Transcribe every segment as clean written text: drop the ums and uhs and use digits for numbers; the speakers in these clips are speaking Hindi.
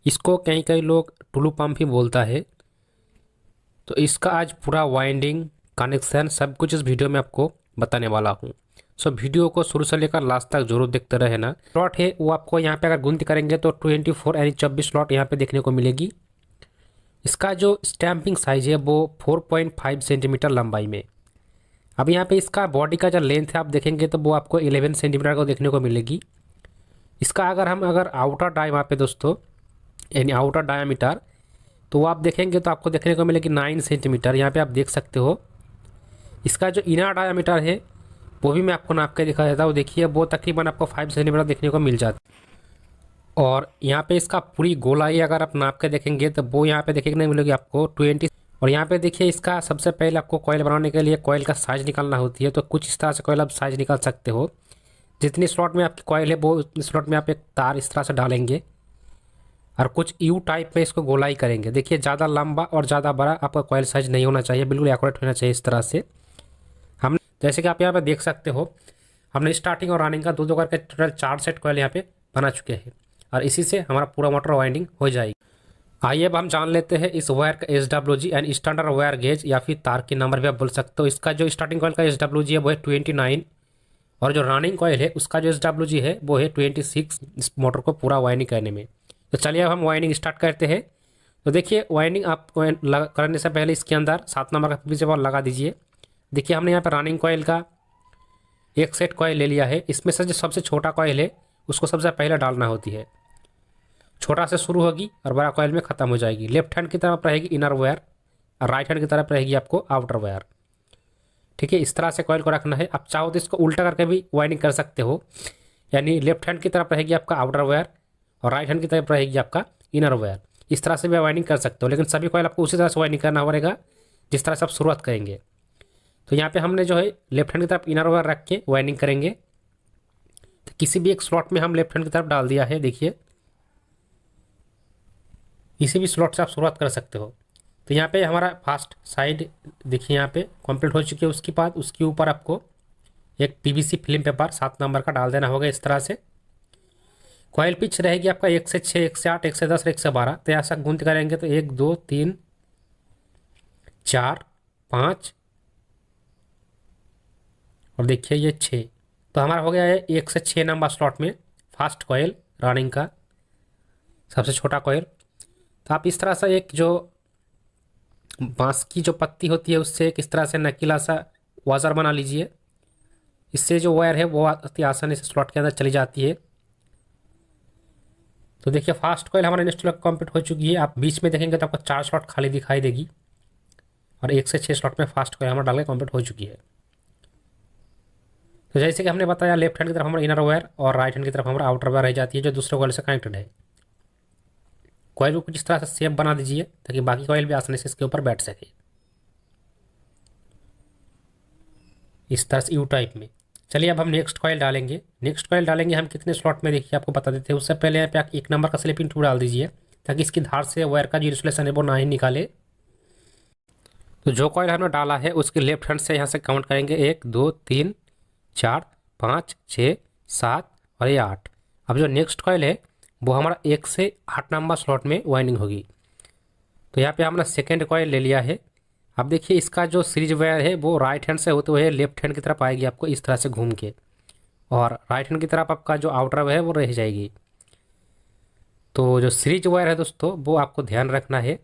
इसको कहीं कहीं लोग टुलू पंप ही बोलता है। तो इसका आज पूरा वाइंडिंग कनेक्शन सब कुछ इस वीडियो में आपको बताने वाला हूँ। सो वीडियो को शुरू से लेकर लास्ट तक जरूर देखते रहना। स्लॉट है वो आपको यहाँ पे अगर गिनती करेंगे तो 24 यानी 24 स्लॉट यहाँ पे देखने को मिलेगी। इसका जो स्टैंपिंग साइज है वो 4.5 सेंटीमीटर लंबाई में। अब यहाँ पे इसका बॉडी का जो लेंथ है आप देखेंगे तो वो आपको 11 सेंटीमीटर को देखने को मिलेगी। इसका अगर आउटर डाई यहाँ पे दोस्तों यानी आउटर डायामीटर तो वो आप देखेंगे तो आपको देखने को मिलेगी 9 सेंटीमीटर। यहाँ पे आप देख सकते हो। इसका जो इनर डायामीटर है वो भी मैं आपको नाप के दिखा देता हूँ। देखिए वो तकरीबन आपको 5 सेंटीमीटर देखने को मिल जाता है। और यहाँ पे इसका पूरी गोलाई अगर आप नाप के देखेंगे तो वो यहाँ पे देखने को मिलेगी आपको 20। और यहाँ पे देखिए इसका सबसे पहले आपको कॉइल बनाने के लिए कॉइल का साइज निकालना होती है। तो कुछ इस तरह से कॉइल आप साइज निकाल सकते हो। जितनी स्लॉट में आपकी कॉइल है वो उतनी स्लॉट में आप एक तार इस तरह से डालेंगे और कुछ यू टाइप में इसको गोलाई करेंगे। देखिए ज़्यादा लंबा और ज़्यादा बड़ा आपका कॉइल साइज नहीं होना चाहिए, बिल्कुल एक्यूरेट होना चाहिए इस तरह से। हम जैसे कि आप यहाँ पे देख सकते हो हमने स्टार्टिंग और रनिंग का दो करके टोटल 4 सेट कॉइल यहाँ पे बना चुके हैं और इसी से हमारा पूरा मोटर वाइंडिंग हो जाएगी। आइए अब हम जान लेते हैं इस वायर का SWG and standard wire gauge या फिर तार की नंबर भी आप बोल सकते हो। इसका जो स्टार्टिंग कॉइल का SWG है वो है 29 और जो रनिंग कॉइल है उसका जो SWG है वो है 26 इस मोटर को पूरा वाइंडिंग करने में। तो चलिए अब हम वाइंडिंग स्टार्ट करते हैं। तो देखिए वाइंडिंग आप करने से पहले इसके अंदर 7 नंबर का फ्यूज बॉल लगा दीजिए। देखिए हमने यहाँ पर रनिंग कॉइल का एक सेट कॉइल ले लिया है। इसमें से जो सबसे छोटा कॉइल है उसको सबसे पहले डालना होती है। छोटा से शुरू होगी और बड़ा कॉइल में ख़त्म हो जाएगी। लेफ्ट हैंड की तरफ रहेगी इनर वायर और राइट हैंड की तरफ रहेगी आपको आउटर वायर। ठीक है, इस तरह से कॉइल को रखना है। आप चाहो तो इसको उल्टा करके भी वाइंडिंग कर सकते हो, यानी लेफ्ट हैंड की तरफ रहेगी आपका आउटर वायर और राइट हैंड की तरफ रहेगी आपका इनर वायर। इस तरह से भी वाइंडिंग कर सकते हो, लेकिन सभी कॉइल आपको उसी तरह से वाइंडिंग करना पड़ेगा जिस तरह से आप शुरुआत करेंगे। तो यहाँ पे हमने जो है लेफ्ट हैंड की तरफ इनर वायर रख के वाइंडिंग करेंगे। तो किसी भी एक स्लॉट में हम लेफ्ट हैंड की तरफ डाल दिया है। देखिए किसी भी स्लॉट से आप शुरुआत कर सकते हो। तो यहाँ पे हमारा फर्स्ट साइड देखिए यहाँ पे कंप्लीट हो चुकी है। उसके बाद उसके ऊपर आपको एक PVC फिल्म पेपर 7 नंबर का डाल देना होगा इस तरह से। कॉइल पिच रहेगी आपका 1 से 6, 1 से 8, 1 से 10 और 1 से 12। तो ऐसा गुंत करेंगे तो 1 2 3 4 5 और देखिए ये 6। तो हमारा हो गया है 1 से 6 नंबर स्लॉट में फर्स्ट कॉइल रनिंग का सबसे छोटा कॉइल। तो आप इस तरह से एक जो बांस की जो पत्ती होती है उससे एक इस तरह से नकीला सा वाजर बना लीजिए। इससे जो वायर है वो अति आसानी से स्लॉट के अंदर चली जाती है। तो देखिए फास्ट कॉइल हमारा इंस्टॉल कंप्लीट हो चुकी है। आप बीच में देखेंगे तो आपको 4 स्लॉट खाली दिखाई देगी और 1 से 6 स्लॉट में फास्ट कॉइल हमारा डाल के कंप्लीट हो चुकी है। तो जैसे कि हमने बताया लेफ्ट हैंड की तरफ हमारा इनर वायर और राइट हैंड की तरफ हमारा आउटर वायर रह जाती है जो दूसरे कॉइल से कनेक्टेड है। कॉइल को कुछ इस तरह से शेप बना दीजिए ताकि बाकी कॉइल भी आसानी से इसके ऊपर बैठ सके इस तरह से यू टाइप में। चलिए अब हम नेक्स्ट कॉइल डालेंगे। नेक्स्ट कॉइल डालेंगे हम कितने स्लॉट में देखिए आपको बता देते हैं। उससे पहले यहाँ पे आप 1 नंबर का स्लिपिंग टूल डाल दीजिए ताकि इसकी धार से वायर का जो इंसुलेशन है वो ना ही निकाले। तो जो कॉइल हमने डाला है उसके लेफ्ट हैंड से यहाँ से काउंट करेंगे 1 2 3 4 5 6 7 और ये 8। अब जो नेक्स्ट कॉइल है वो हमारा 1 से 8 नंबर स्लॉट में वाइंडिंग होगी। तो यहाँ पे हमने सेकेंड कॉइल ले लिया है। अब देखिए इसका जो सीरीज वायर है वो राइट हैंड से होते हुए लेफ्ट हैंड की तरफ आएगी आपको इस तरह से घूम के, और राइट हैंड की तरफ आपका जो आउटर वायर है वो रह जाएगी। तो जो सीरीज वायर है दोस्तों वो आपको ध्यान रखना है,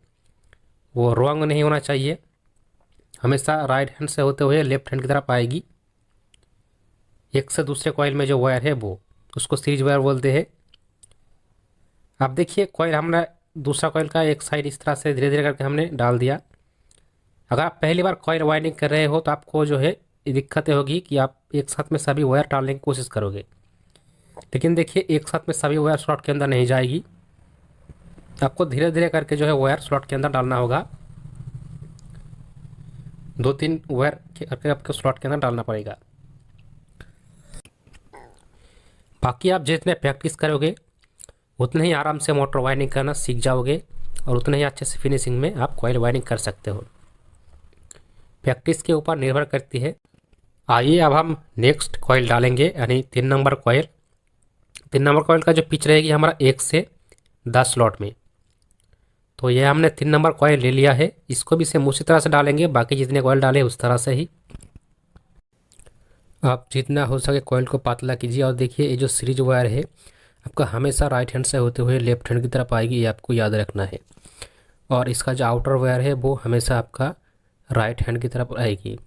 वो रॉन्ग नहीं होना चाहिए, हमेशा राइट हैंड से होते हुए लेफ्ट हैंड की तरफ आएगी। एक से दूसरे कॉइल में जो वायर है वो उसको सीरीज वायर बोलते हैं। अब देखिए कॉइल हमने दूसरा कॉइल का एक साइड इस तरह से धीरे धीरे करके हमने डाल दिया। अगर आप पहली बार कॉइल वाइंडिंग कर रहे हो तो आपको जो है दिक्कतें होगी कि आप एक साथ में सभी वायर डालने की कोशिश करोगे, लेकिन देखिए एक साथ में सभी वायर स्लॉट के अंदर नहीं जाएगी। आपको धीरे धीरे करके जो है वायर स्लॉट के अंदर डालना होगा। 2-3 वायर करके आपको स्लॉट के अंदर डालना पड़ेगा। बाकी आप जितने प्रैक्टिस करोगे उतने ही आराम से मोटर वाइंडिंग करना सीख जाओगे और उतने ही अच्छे से फिनिशिंग में आप कॉइल वाइंडिंग कर सकते हो। प्रैक्टिस के ऊपर निर्भर करती है। आइए अब हम नेक्स्ट कॉइल डालेंगे, यानी 3 नंबर कॉइल। 3 नंबर कॉइल का जो पिच रहेगी हमारा 1 से 10 स्लॉट में। तो ये हमने 3 नंबर कॉयल ले लिया है, इसको भी सेम उसी तरह से डालेंगे, बाकी जितने कॉयल डाले उस तरह से ही। आप जितना हो सके कॉयल को पतला कीजिए। और देखिए ये जो सीरीज वायर है आपका हमेशा राइट हैंड से होते हुए लेफ्ट हैंड की तरफ आएगी, ये आपको याद रखना है। और इसका जो आउटर वायर है वो हमेशा आपका राइट हैंड की तरफ आएगी।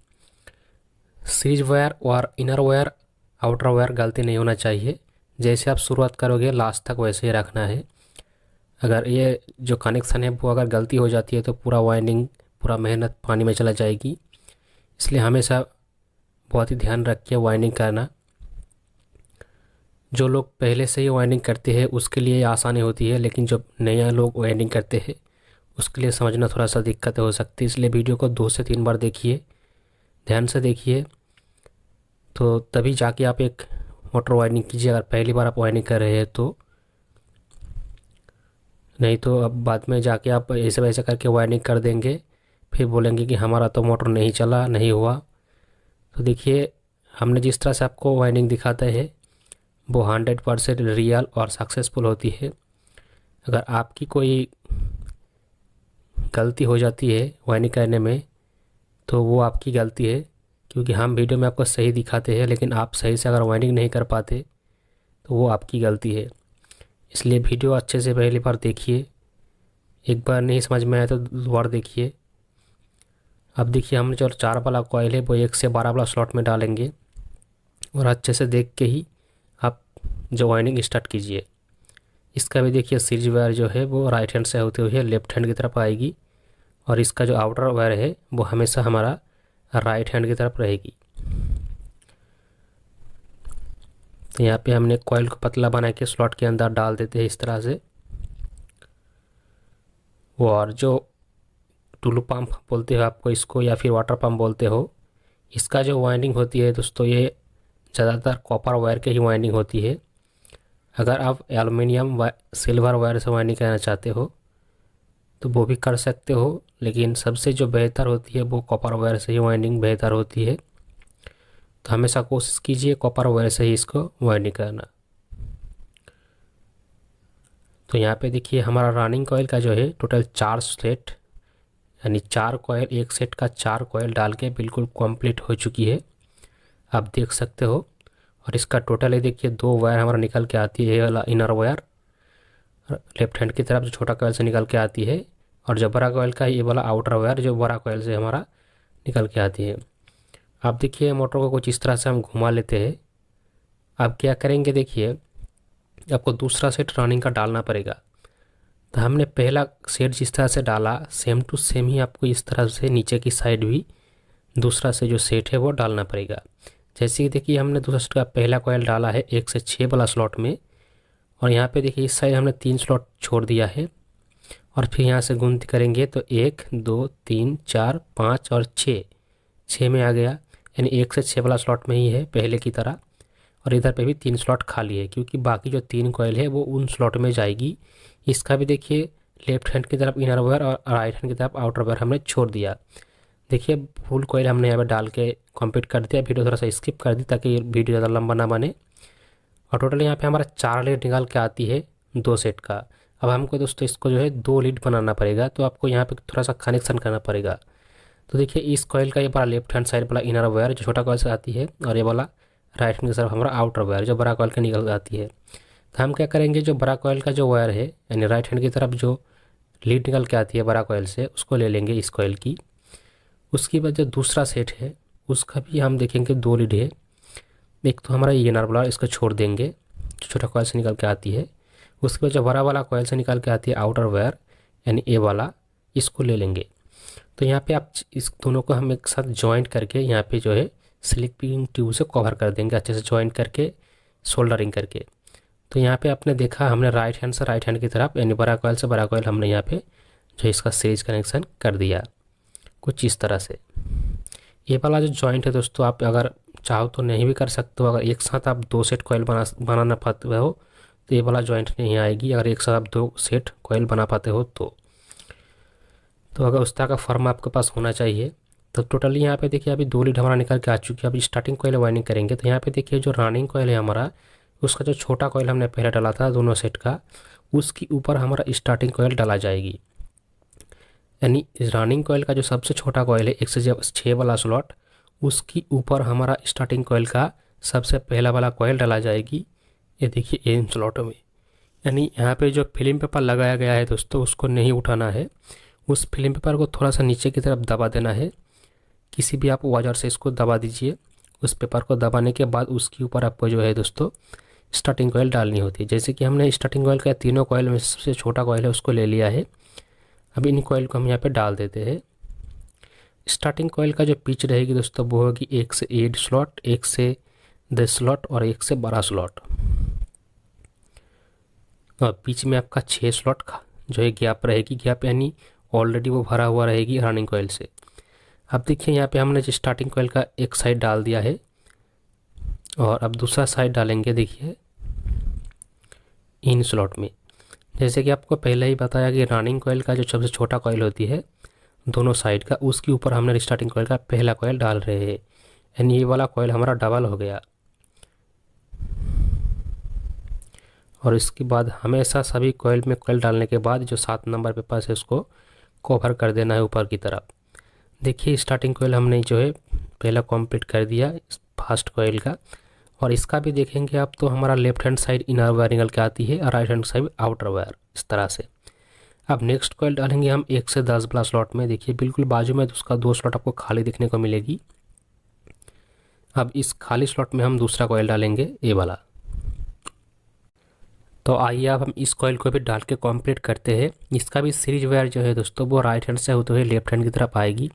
सीरीज वायर और इनर वायर, आउटर वायर गलती नहीं होना चाहिए। जैसे आप शुरुआत करोगे लास्ट तक वैसे ही रखना है। अगर ये जो कनेक्शन है वो अगर गलती हो जाती है तो पूरा वाइंडिंग, पूरा मेहनत पानी में चला जाएगी। इसलिए हमेशा बहुत ही ध्यान रख के वाइंडिंग करना। जो लोग पहले से ही वाइंडिंग करते हैं उसके लिए आसानी होती है, लेकिन जब नया लोग वाइंडिंग करते हैं उसके लिए समझना थोड़ा सा दिक्कत हो सकती है। इसलिए वीडियो को 2 से 3 बार देखिए, ध्यान से देखिए, तो तभी जाके आप एक मोटर वाइंडिंग कीजिए। अगर पहली बार आप वाइंडिंग कर रहे हैं तो, नहीं तो अब बाद में जाके आप ऐसे वैसे करके वाइंडिंग कर देंगे, फिर बोलेंगे कि हमारा तो मोटर नहीं चला, नहीं हुआ। तो देखिए हमने जिस तरह से आपको वाइंडिंग दिखाते हैं वो 100% रियल और सक्सेसफुल होती है। अगर आपकी कोई गलती हो जाती है वाइंडिंग करने में तो वो आपकी गलती है, क्योंकि हम वीडियो में आपको सही दिखाते हैं लेकिन आप सही से अगर वाइंडिंग नहीं कर पाते तो वो आपकी गलती है। इसलिए वीडियो अच्छे से पहली बार देखिए, एक बार नहीं समझ में आया तो 2 बार देखिए। अब देखिए हमने जो 4 वाला कॉयल है वो 1 से 12 वाला स्लॉट में डालेंगे और अच्छे से देख के ही आप जो वाइंडिंग स्टार्ट कीजिए। इसका भी देखिए सीरीज वायर जो है वो राइट हैंड से होते हुए लेफ्ट हैंड की तरफ आएगी, और इसका जो आउटर वायर है वो हमेशा हमारा राइट हैंड की तरफ रहेगी। तो यहाँ पे हमने कॉयल को पतला बना के स्लॉट के अंदर डाल देते हैं इस तरह से। और जो टुलू पंप बोलते हो आपको इसको, या फिर वाटर पंप बोलते हो, इसका जो वाइंडिंग होती है दोस्तों ये ज़्यादातर कॉपर वायर के ही वाइंडिंग होती है। अगर आप एलुमिनियम सिल्वर वायर से वाइंडिंग करना चाहते हो तो वो भी कर सकते हो, लेकिन सबसे जो बेहतर होती है वो कॉपर वायर से ही वाइंडिंग बेहतर होती है। तो हमेशा कोशिश कीजिए कॉपर वायर से ही इसको वाइंडिंग करना। तो यहाँ पे देखिए हमारा रनिंग कॉयल का जो है टोटल 4 सेट, यानी 4 कॉयल, एक सेट का 4 कॉयल डाल के बिल्कुल कंप्लीट हो चुकी है, आप देख सकते हो। और इसका टोटल है देखिए 2 वायर हमारा निकल के आती है, ये वाला इनर वायर लेफ्ट हैंड की तरफ जो छोटा कॉयल से निकल के आती है, और जो बड़ा कॉयल का ये वाला आउटर वायर जो बड़ा कॉयल से हमारा निकल के आती है। आप देखिए मोटर को कुछ इस तरह से हम घुमा लेते हैं। अब क्या करेंगे, देखिए आपको दूसरा सेट रनिंग का डालना पड़ेगा। तो हमने पहला सेट जिस तरह से डाला सेम टू सेम ही आपको इस तरह से नीचे की साइड भी दूसरा से जो सेट है वो डालना पड़ेगा। जैसे कि देखिए हमने दूसरा सेट का पहला कॉयल डाला है 1 से 6 वाला स्लॉट में, और यहाँ पे देखिए इस साइड हमने 3 स्लॉट छोड़ दिया है, और फिर यहाँ से गिनती करेंगे तो 1 2 3 4 5 और 6 में आ गया, यानी 1 से 6 वाला स्लॉट में ही है पहले की तरह। और इधर पे भी 3 स्लॉट खाली है, क्योंकि बाकी जो 3 कॉयल है वो उन स्लॉट में जाएगी। इसका भी देखिए लेफ्ट हैंड की तरफ इनर वायर और राइट हैंड की तरफ आउटर वायर हमने छोड़ दिया। देखिए फुल कॉयल हमने यहाँ पे डाल के कंप्लीट कर दिया। वीडियो थोड़ा सा स्किप कर दी ताकि वीडियो ज़्यादा लंबा ना बने। और टोटल यहाँ पे हमारा 4 लीड निकाल के आती है 2 सेट का। अब हमको दोस्तों इसको जो है 2 लीड बनाना पड़ेगा, तो आपको यहाँ पे थोड़ा सा कनेक्शन करना पड़ेगा। तो देखिए इस कॉयल का ये वाला लेफ्ट हैंड साइड वाला इनर वायर जो छोटा कॉयल से आती है, और ये वाला राइट हैंड की तरफ हमारा आउटर वायर जो बड़ा कॉयल का निकल आती है। तो हम क्या करेंगे, जो बड़ा कॉयल का जो वायर है यानी राइट हैंड की तरफ जो लीड निकल के आती है बड़ा कॉयल से, उसको ले लेंगे इस कॉयल की। उसके बाद जो दूसरा सेट है उसका भी हम देखेंगे 2 लीड है। एक तो हमारा ये इनर वाला, इसको छोड़ देंगे जो छोटा कॉयल से निकल के आती है। उसके बाद जो बड़ा वाला कॉयल से निकल के आती है आउटर वायर यानी ए वाला, इसको ले लेंगे। तो यहाँ पे आप इस दोनों को हम एक साथ जॉइंट करके यहाँ पे जो है स्लिपिंग ट्यूब से कवर कर देंगे, अच्छे से जॉइंट करके सोल्डरिंग करके। तो यहाँ पे आपने देखा हमने राइट हैंड से राइट हैंड की तरफ यानी बड़ा कॉयल से बड़ा कॉयल हमने यहाँ पे जो इसका सीरीज कनेक्शन कर दिया कुछ इस तरह से। ये वाला जो जॉइंट है दोस्तों आप अगर चाहो तो नहीं भी कर सकते हो। अगर एक साथ आप 2 सेट कॉयल बनाना पाते हो तो ये वाला जॉइंट नहीं आएगी, अगर एक साथ आप 2 सेट कॉयल बना पाते हो तो अगर उस तरह का फॉर्म आपके पास होना चाहिए। तो टोटली यहाँ पे देखिए अभी 2 लीड हमारा निकल के आ चुकी है। अभी स्टार्टिंग कॉयल वाइंडिंग करेंगे। तो यहाँ पे देखिए जो रनिंग कॉयल है हमारा, उसका जो छोटा कॉयल हमने पहले डाला था दोनों सेट का, उसके ऊपर हमारा स्टार्टिंग कॉयल डाला जाएगी। यानी रनिंग कॉइल का जो सबसे छोटा कॉइल है 1 से 6 वाला स्लॉट, उसकी ऊपर हमारा स्टार्टिंग कॉइल का सबसे पहला वाला कॉइल डाला जाएगी। ये देखिए इन स्लॉटों में, यानी यहाँ पे जो फिल्म पेपर लगाया गया है दोस्तों, उसको नहीं उठाना है। उस फिल्म पेपर को थोड़ा सा नीचे की तरफ दबा देना है, किसी भी आप औजार से इसको दबा दीजिए। उस पेपर को दबाने के बाद उसके ऊपर आपको जो है दोस्तों स्टार्टिंग कॉइल डालनी होती है। जैसे कि हमने स्टार्टिंग कॉइल का तीनों कॉइल में सबसे छोटा कॉइल है उसको ले लिया है। अब इन कॉइल को हम यहाँ पे डाल देते हैं। स्टार्टिंग कॉइल का जो पिच रहेगी दोस्तों वो होगी 1 से 8 स्लॉट, 1 से 10 स्लॉट और 1 से 12 स्लॉट। और बीच में आपका 6 स्लॉट का जो है गैप रहेगी, गैप यानी ऑलरेडी वो भरा हुआ रहेगी रनिंग कॉइल से। अब देखिए यहाँ पे हमने जो स्टार्टिंग कॉइल का एक साइड डाल दिया है और अब दूसरा साइड डालेंगे। देखिए इन स्लॉट में, जैसे कि आपको पहले ही बताया कि रनिंग कॉइल का जो सबसे छोटा कॉइल होती है दोनों साइड का, उसके ऊपर हमने स्टार्टिंग कॉइल का पहला कॉइल डाल रहे हैं, यानी ये वाला कॉइल हमारा डबल हो गया। और इसके बाद हमेशा सभी कॉइल में कॉइल डालने के बाद जो 7 नंबर पेपर है उसको कवर कर देना है ऊपर की तरफ। देखिए स्टार्टिंग कॉइल हमने जो है पहला कंप्लीट कर दिया फर्स्ट कॉइल का। और इसका भी देखेंगे आप तो हमारा left hand side inner wire निकल के आती है और right hand side outer wire, इस तरह से। अब नेक्स्ट कॉइल डालेंगे हम 1 से 10 वाला स्लॉट में। देखिए बिल्कुल बाजू में उसका 2 स्लॉट आपको खाली दिखने को मिलेगी। अब इस खाली स्लॉट में हम दूसरा कॉइल डालेंगे, ये वाला। तो आइए अब हम इस कॉइल को भी डाल के कंप्लीट करते हैं। इसका भी सीरीज वायर जो है दोस्तों वो राइट हैंड से होते हुए लेफ्ट हैंड की तरफ आएगी।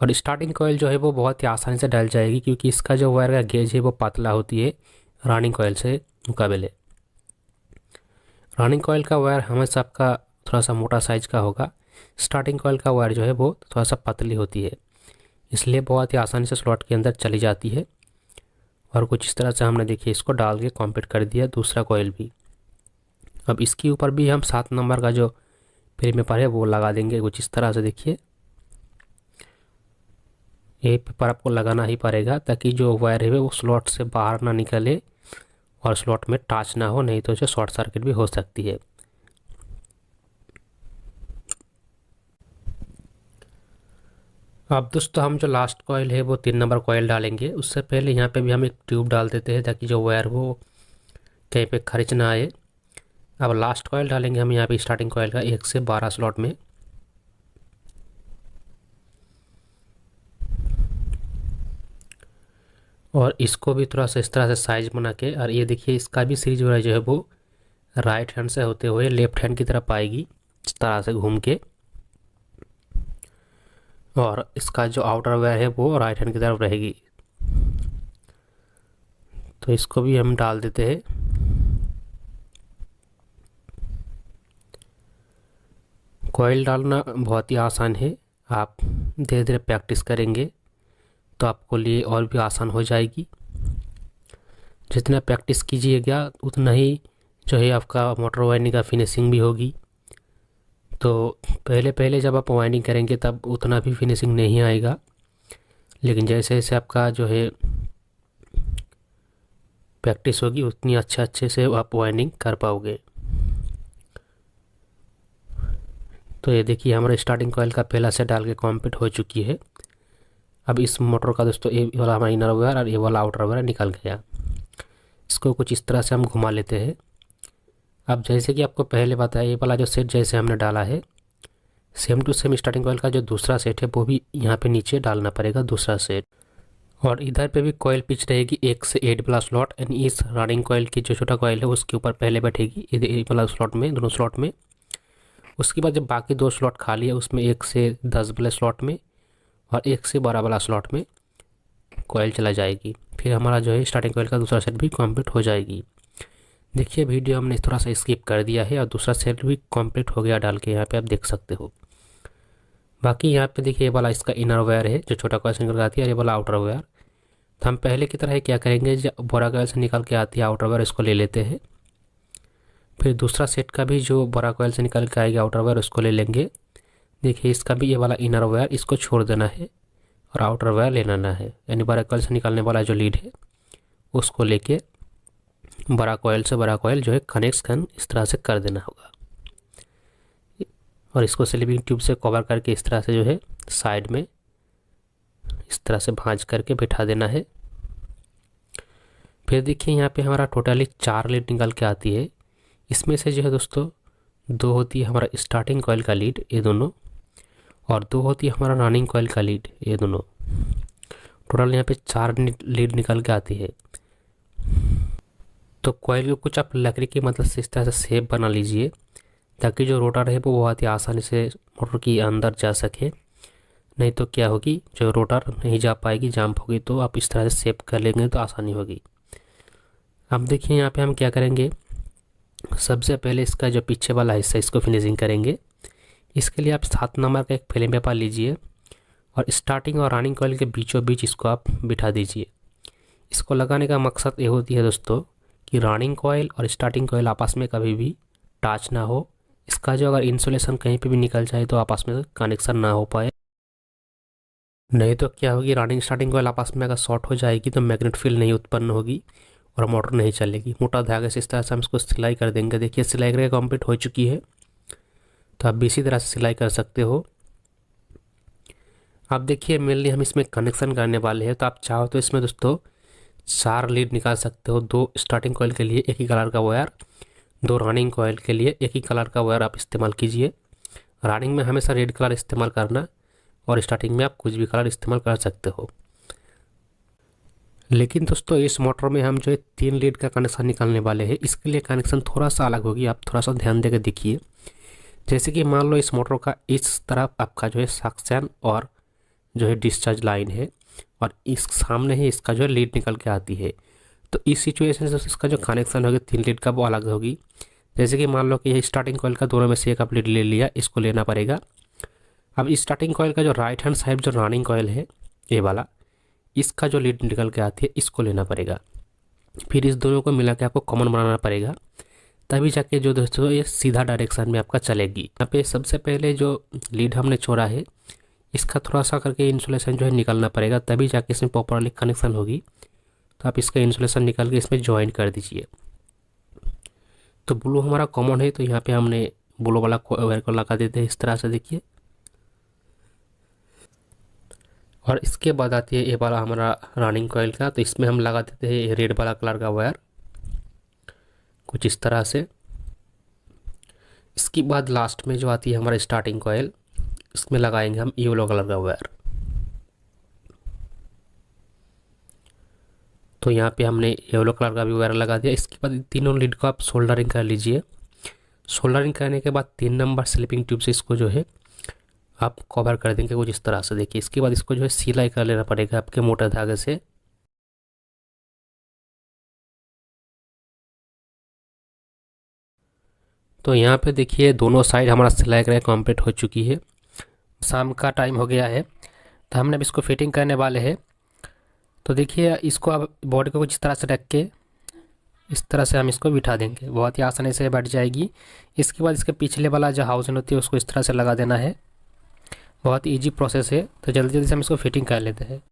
और स्टार्टिंग कॉइल जो है वो बहुत ही आसानी से डल जाएगी, क्योंकि इसका जो वायर का गेज है वो पतला होती है रनिंग कॉइल से मुकाबले। रनिंग कॉइल का वायर हमेशा आपका थोड़ा सा मोटा साइज का होगा, स्टार्टिंग कॉइल का वायर जो है वो थोड़ा सा पतली होती है, इसलिए बहुत ही आसानी से स्लॉट के अंदर चली जाती है। और कुछ इस तरह से हमने देखिए इसको डाल के कंप्लीट कर दिया दूसरा कॉइल भी। अब इसके ऊपर भी हम 7 नंबर का जो फिल्म पेपर है वो लगा देंगे कुछ इस तरह से। देखिए ये पेपर आपको लगाना ही पड़ेगा ताकि जो वायर है वो स्लॉट से बाहर ना निकले और स्लॉट में टच ना हो, नहीं तो जो शॉर्ट सर्किट भी हो सकती है। अब दोस्तों हम जो लास्ट कॉइल है वो 3 नंबर कॉइल डालेंगे। उससे पहले यहाँ पे भी हम एक ट्यूब डाल देते हैं ताकि जो वायर वो कहीं पे खर्च ना आए। अब लास्ट कॉइल डालेंगे हम यहाँ पे स्टार्टिंग कॉइल का 1 से 12 स्लॉट में। और इसको भी थोड़ा सा इस तरह से साइज बना के, और ये देखिए इसका भी सीरीज वायर जो है वो राइट हैंड से होते हुए लेफ्ट हैंड की तरफ आएगी इस तरह से घूम के। और इसका जो आउटर वायर है वो राइट हैंड की तरफ रहेगी। तो इसको भी हम डाल देते हैं। कॉइल डालना बहुत ही आसान है, आप धीरे धीरे प्रैक्टिस करेंगे तो आपको लिए और भी आसान हो जाएगी। जितना प्रैक्टिस कीजिएगा उतना ही जो है आपका मोटर वाइंडिंग का फिनिशिंग भी होगी। तो पहले पहले जब आप वाइंडिंग करेंगे तब उतना भी फिनिशिंग नहीं आएगा, लेकिन जैसे जैसे आपका जो है प्रैक्टिस होगी उतनी अच्छे से आप वाइंडिंग कर पाओगे। तो ये देखिए हमारे स्टार्टिंग कॉइल का पहला सेट डाल के कंप्लीट हो चुकी है। अब इस मोटर का दोस्तों ये वाला हमारा इनर वायर और ये वाला आउटर वायर निकल गया। इसको कुछ इस तरह से हम घुमा लेते हैं। अब जैसे कि आपको पहले बताया, ये वाला जो सेट जैसे हमने डाला है same to same starting coil का जो दूसरा सेट है वो भी यहाँ पे नीचे डालना पड़ेगा, दूसरा सेट। और इधर पे भी कॉइल पिच रहेगी 1 से 8 वाला स्लॉट, यानी इस रनिंग कॉइल की जो छोटा कॉइल है उसके ऊपर पहले बैठेगी ये वाला स्लॉट में, दोनों स्लॉट में। उसके बाद जब बाकी 2 स्लॉट खाली है उसमें 1 से 10 वाले स्लॉट में और 1 से 12 वाला स्लॉट में कॉइल चला जाएगी। फिर हमारा जो है स्टार्टिंग कॉइल का दूसरा सेट भी कंप्लीट हो जाएगी। देखिए वीडियो हमने थोड़ा सा स्किप कर दिया है और दूसरा सेट भी कंप्लीट हो गया डाल के, यहाँ पे आप देख सकते हो। बाकी यहाँ पे देखिए ये वाला इसका इनर वायर है जो छोटा कॉइल से निकल के आती है, और ये वाला आउटर वायर। तो हम पहले की तरह क्या करेंगे, जो बड़ा कॉइल से निकल के आती है आउटर वायर इसको ले लेते हैं। फिर दूसरा सेट का भी जो बड़ा कॉइल से निकल के आएगी आउटर वायर उसको ले लेंगे। देखिए इसका भी ये वाला इनर वायर इसको छोड़ देना है और आउटर वायर ले लेना है, यानी बड़ा कॉइल से निकलने वाला जो लीड है उसको लेके बड़ा कॉइल से बड़ा कॉइल जो है कनेक्शन इस तरह से कर देना होगा। और इसको स्लीपिंग ट्यूब से कवर करके इस तरह से जो है साइड में इस तरह से भांज करके बैठा देना है। फिर देखिए यहाँ पे हमारा टोटली 4 लीड निकल के आती है। इसमें से जो है दोस्तों 2 होती है हमारा स्टार्टिंग कॉइल का लीड, ये दोनों, और 2 होती है हमारा रनिंग कॉइल का लीड, ये दोनों। टोटल यहाँ पे 4 लीड निकल के आती है। तो कॉइल को कुछ आप लकड़ी की मदद से इस तरह से शेप बना लीजिए ताकि जो रोटर है वो बहुत ही आसानी से मोटर की अंदर जा सके। नहीं तो क्या होगी, जो रोटर नहीं जा पाएगी, जंप होगी, तो आप इस तरह से शेप कर लेंगे तो आसानी होगी। अब देखिए यहाँ पे हम क्या करेंगे, सबसे पहले इसका जो पीछे वाला हिस्सा इसको फिनिशिंग करेंगे। इसके लिए आप 7 नंबर का एक फिल्म पेपर लीजिए और स्टार्टिंग और रनिंग कॉइल के बीचों बीच इसको आप बिठा दीजिए। इसको लगाने का मकसद ये होती है दोस्तों कि रनिंग कॉइल और स्टार्टिंग कॉइल आपस में कभी भी टच ना हो। इसका जो अगर इंसुलेशन कहीं पे भी निकल जाए तो आपस में कनेक्शन ना हो पाए। नहीं तो क्या होगी, रनिंग स्टार्टिंग कॉइल आपस में अगर शॉर्ट हो जाएगी तो मैग्नेट फील्ड नहीं उत्पन्न होगी और मोटर नहीं चलेगी। मोटा धागे से इस तरह से हम इसको सिलाई कर देंगे। देखिए सिलाई करके कंप्लीट हो चुकी है, तो आप भी इसी तरह से सिलाई कर सकते हो। अब देखिए मेनली हम इसमें कनेक्शन करने वाले हैं, तो आप चाहो तो इसमें दोस्तों 4 लीड निकाल सकते हो। 2 स्टार्टिंग कॉइल के लिए एक ही कलर का वायर, 2 रनिंग कॉइल के लिए एक ही कलर का वायर आप इस्तेमाल कीजिए। रनिंग में हमेशा रेड कलर इस्तेमाल करना और स्टार्टिंग में आप कुछ भी कलर इस्तेमाल कर सकते हो। लेकिन दोस्तों इस मोटर में हम जो है 3 लीड का कनेक्शन निकालने वाले हैं। इसके लिए कनेक्शन थोड़ा सा अलग होगी, आप थोड़ा सा ध्यान देकर देखिए। जैसे कि मान लो इस मोटर का इस तरफ आपका जो है सक्शन और जो है डिस्चार्ज लाइन है और इस सामने ही इसका जो है लीड निकल के आती है। तो इस सिचुएशन से इसका जो कनेक्शन होगी 3 लीड का वो अलग होगी। जैसे कि मान लो कि ये स्टार्टिंग कॉइल का दोनों में से एक आप लीड ले लिया, इसको लेना पड़ेगा। अब इस स्टार्टिंग कॉइल का जो राइट हैंड साइड जो रनिंग कॉइल है ये वाला, इसका जो लीड निकल के आती है इसको लेना पड़ेगा। फिर इस दोनों को मिला के आपको कॉमन बनाना पड़ेगा, तभी जाके जो दोस्तों ये सीधा डायरेक्शन में आपका चलेगी। यहाँ पे सबसे पहले जो लीड हमने छोड़ा है इसका थोड़ा सा करके इंसुलेशन जो है निकालना पड़ेगा, तभी जाके इसमें प्रॉपरली कनेक्शन होगी। तो आप इसका इंसुलेशन निकाल के इसमें ज्वाइन कर दीजिए। तो ब्लू हमारा कॉमन है, तो यहाँ पे हमने ब्लू वाला वायर को लगा देते हैं इस तरह से, देखिए। और इसके बाद आती है ये वाला हमारा रनिंग कॉइल का, तो इसमें हम लगा देते हैं रेड वाला कलर का वायर कुछ इस तरह से। इसके बाद लास्ट में जो आती है हमारा स्टार्टिंग कॉइल, इसमें लगाएंगे हम येलो कलर का वायर। तो यहाँ पे हमने येलो कलर का भी वायर लगा दिया। इसके बाद तीनों लीड को आप सोल्डरिंग कर लीजिए। सोल्डरिंग करने के बाद 3 नंबर स्लिपिंग ट्यूब से इसको जो है आप कवर कर देंगे कुछ इस तरह से, देखिए। इसके बाद इसको जो है सिलाई कर लेना पड़ेगा आपके मोटे धागे से। तो यहाँ पे देखिए दोनों साइड हमारा सिलाई कराई कंप्लीट हो चुकी है। शाम का टाइम हो गया है, तो हमने अब इसको फिटिंग करने वाले हैं। तो देखिए इसको अब बॉडी को कुछ इस तरह से रख के इस तरह से हम इसको बिठा देंगे, बहुत ही आसानी से बैठ जाएगी। इसके बाद इसके पिछले वाला जो हाउसिंग होती है उसको इस तरह से लगा देना है, बहुत ईजी प्रोसेस है। तो जल्दी जल्दी से हम इसको फिटिंग कर लेते हैं।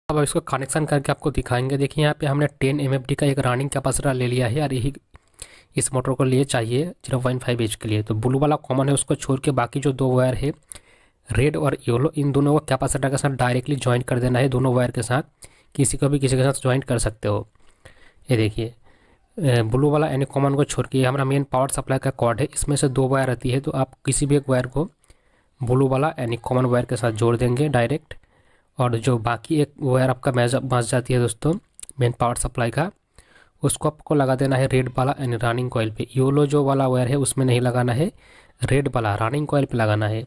अब इसको कनेक्शन करके आपको दिखाएंगे। देखिए यहाँ पे हमने 10 MFD का एक रनिंग कैपेसिटर ले लिया है और यही इस मोटर को लिए चाहिए 0.5 इंच के लिए। तो ब्लू वाला कॉमन है, उसको छोड़ के बाकी जो 2 वायर है रेड और येलो, इन दोनों को कैपेसिटर के साथ डायरेक्टली ज्वाइन कर देना है। दोनों वायर के साथ किसी को भी किसी के साथ ज्वाइन कर सकते हो। ये देखिए ब्लू वाला यानी कॉमन को छोड़ के हमारा मेन पावर सप्लाई का कॉर्ड है, इसमें से 2 वायर आती है। तो आप किसी भी एक वायर को ब्लू वाला यानी कॉमन वायर के साथ जोड़ देंगे डायरेक्ट, और जो बाकी एक वायर आपका बच जाती है दोस्तों मेन पावर सप्लाई का, उसको आपको लगा देना है रेड वाला यानी रनिंग कॉइल पे। येलो जो वाला वायर है उसमें नहीं लगाना है, रेड वाला रनिंग कॉइल पे लगाना है।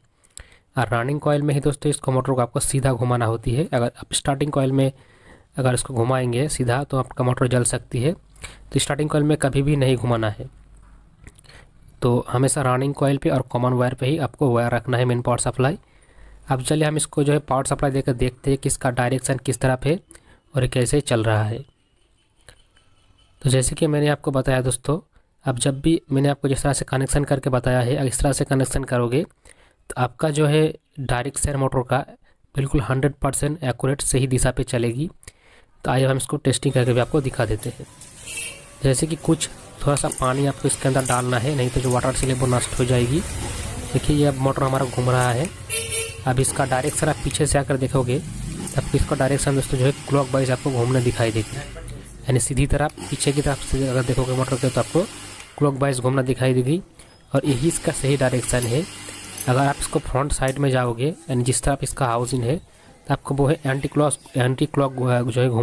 और रनिंग कॉइल में ही दोस्तों इसको मोटर को आपको सीधा घुमाना होती है। अगर आप स्टार्टिंग कॉइल में अगर इसको घुमाएंगे सीधा तो आपका मोटर जल सकती है। तो स्टार्टिंग कॉइल में कभी भी नहीं घुमाना है। तो हमेशा रनिंग कॉइल पे और कॉमन वायर पे ही आपको वायर रखना है मेन पावर सप्लाई। अब चलिए हम इसको जो है पावर सप्लाई देकर देखते हैं कि इसका डायरेक्शन किस तरफ है और ये कैसे चल रहा है। तो जैसे कि मैंने आपको बताया दोस्तों, अब जब भी मैंने आपको जिस तरह से कनेक्शन करके बताया है, इस तरह से कनेक्शन करोगे तो आपका जो है डायरेक्शन मोटर का बिल्कुल 100% एक्यूरेट सही दिशा पे चलेगी। तो आइए हम इसको टेस्टिंग करके भी आपको दिखा देते हैं। जैसे कि कुछ थोड़ा सा पानी आपको इसके अंदर डालना है, नहीं तो जो वाटर सिलेब वो नष्ट हो जाएगी। देखिए ये अब मोटर हमारा घूम रहा है। अब इसका डायरेक्शन आप पीछे से आकर देखोगे तब इसका डायरेक्शन दोस्तों जो है क्लॉक वाइज आपको घूमने दिखाई देगी, यानी सीधी तरफ पीछे की तरफ से अगर देखोगे मोटर के तो आपको क्लॉक वाइज घूमना दिखाई देगी और यही इसका सही डायरेक्शन है। अगर आप इसको फ्रंट साइड में जाओगे यानी जिस तरफ इसका हाउसिंग है तो आपको वो है एंटी क्लॉक जो है घूम